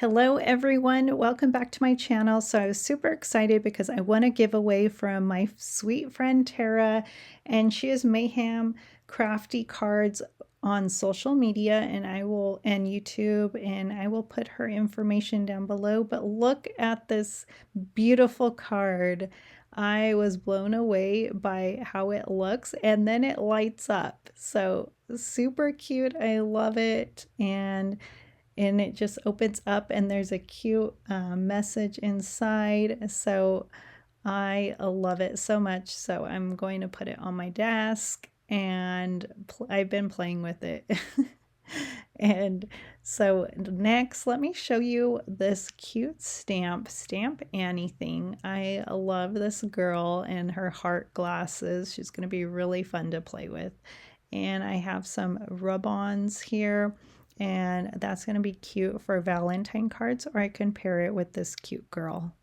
Hello everyone, welcome back to my channel. So I was super excited because I won a giveaway from my sweet friend Tara, and she is Mayhem Crafty Cards on social media and YouTube, and I will put her information down below. But look at this beautiful card. I was blown away by how it looks, and then it lights up. So super cute. I love it. And it just opens up and there's a cute message inside. So I love it so much. So I'm going to put it on my desk, and I've been playing with it. And so next, let me show you this cute stamp Anniething. I love this girl and her heart glasses. She's going to be really fun to play with. And I have some rub-ons here, and that's going to be cute for Valentine cards, or I can pair it with this cute girl.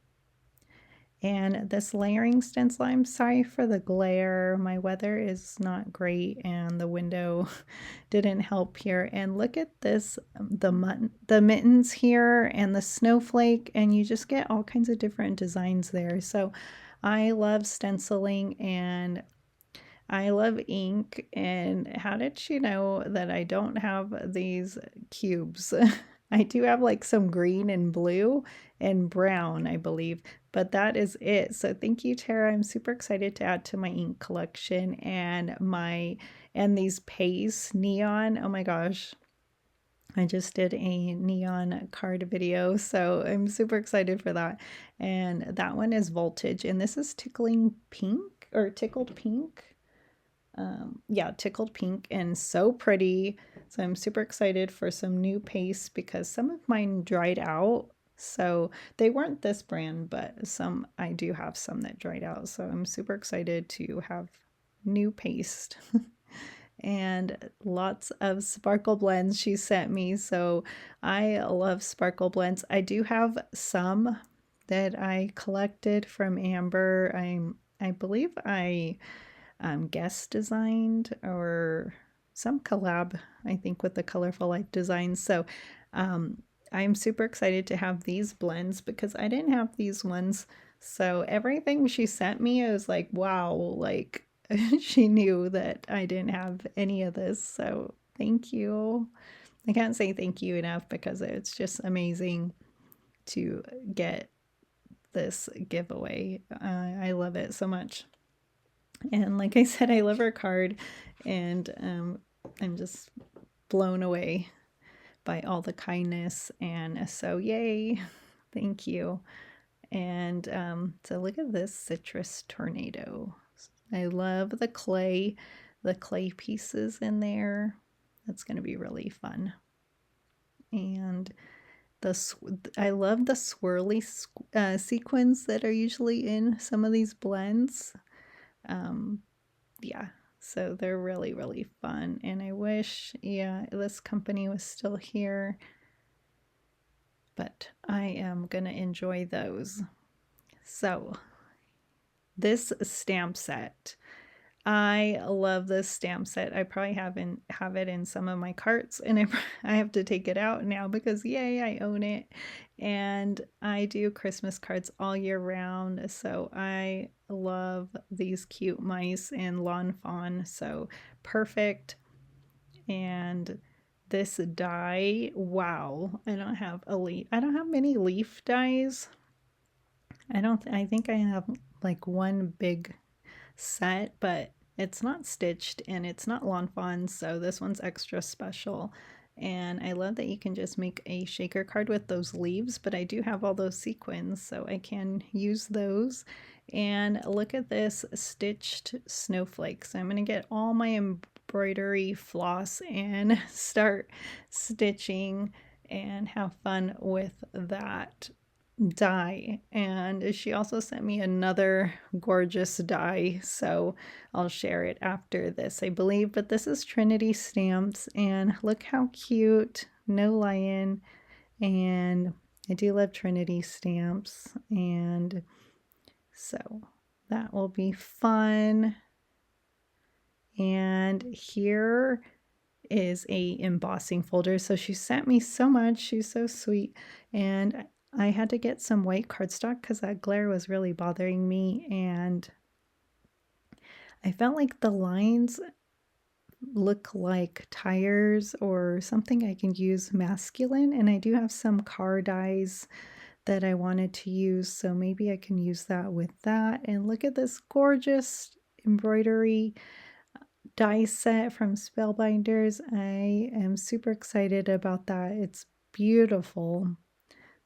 And this layering stencil, I'm sorry for the glare. My weather is not great and the window didn't help here. And look at this, the mittens here and the snowflake, and you just get all kinds of different designs there. So I love stenciling and I love ink. And how did she know that I don't have these cubes? I do have like some green and blue and brown, I believe, but that is it. So thank you, Tara. I'm super excited to add to my ink collection and these paste neon. Oh my gosh. I just did a neon card video, so I'm super excited for that. And that one is Voltage, and this is Tickled Pink. Yeah, Tickled Pink, and so pretty. So I'm super excited for some new paste because some of mine dried out. So they weren't this brand, but I do have some that dried out. So I'm super excited to have new paste. And lots of sparkle blends she sent me. So I love sparkle blends. I do have some that I collected from Amber. I believe I guest designed or some collab, I think, with the Colorful Life Designs. So I'm super excited to have these blends because I didn't have these ones. So everything she sent me, I was like, wow, like she knew that I didn't have any of this. So thank you. I can't say thank you enough because it's just amazing to get this giveaway. I love it so much. And like I said, I love her card, and I'm just blown away by all the kindness. And so yay, thank you. And so look at this citrus tornado. I love the clay pieces in there. That's going to be really fun. And I love the swirly sequins that are usually in some of these blends. Yeah, so they're really, really fun. And I wish, yeah, this company was still here, but I am going to enjoy those. So this stamp set, I love this stamp set. I probably have it in some of my carts, and I have to take it out now because yay, I own it. And I do Christmas cards all year round, so I love these cute mice and lawn fawn, so perfect. And this die, wow, I don't have many leaf dies. I think I have like one big set, but it's not stitched and it's not lawn fawn, so this one's extra special. And I love that you can just make a shaker card with those leaves, but I do have all those sequins, so I can use those. And look at this stitched snowflake. So I'm going to get all my embroidery floss and start stitching and have fun with that die. And she also sent me another gorgeous die, so I'll share it after this, I believe. But this is Trinity stamps, and look how cute. No lion. And I do love Trinity stamps, and so that will be fun. And here is a embossing folder. So she sent me so much. She's so sweet. and I had to get some white cardstock because that glare was really bothering me, and I felt like the lines look like tires or something I can use masculine, and I do have some car dyes that I wanted to use, so maybe I can use that with that. And look at this gorgeous embroidery die set from Spellbinders. I am super excited about that. It's beautiful.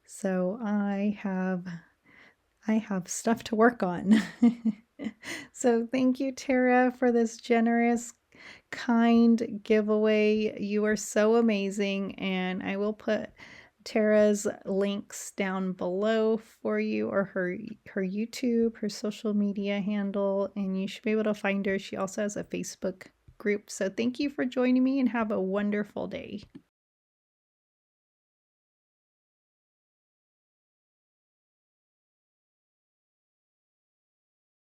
So I have stuff to work on. So thank you, Terra, for this generous, kind giveaway. You are so amazing, and I will put Terra's links down below for you, or her YouTube, her social media handle, and you should be able to find her. She also has a Facebook group. So thank you for joining me, and have a wonderful day.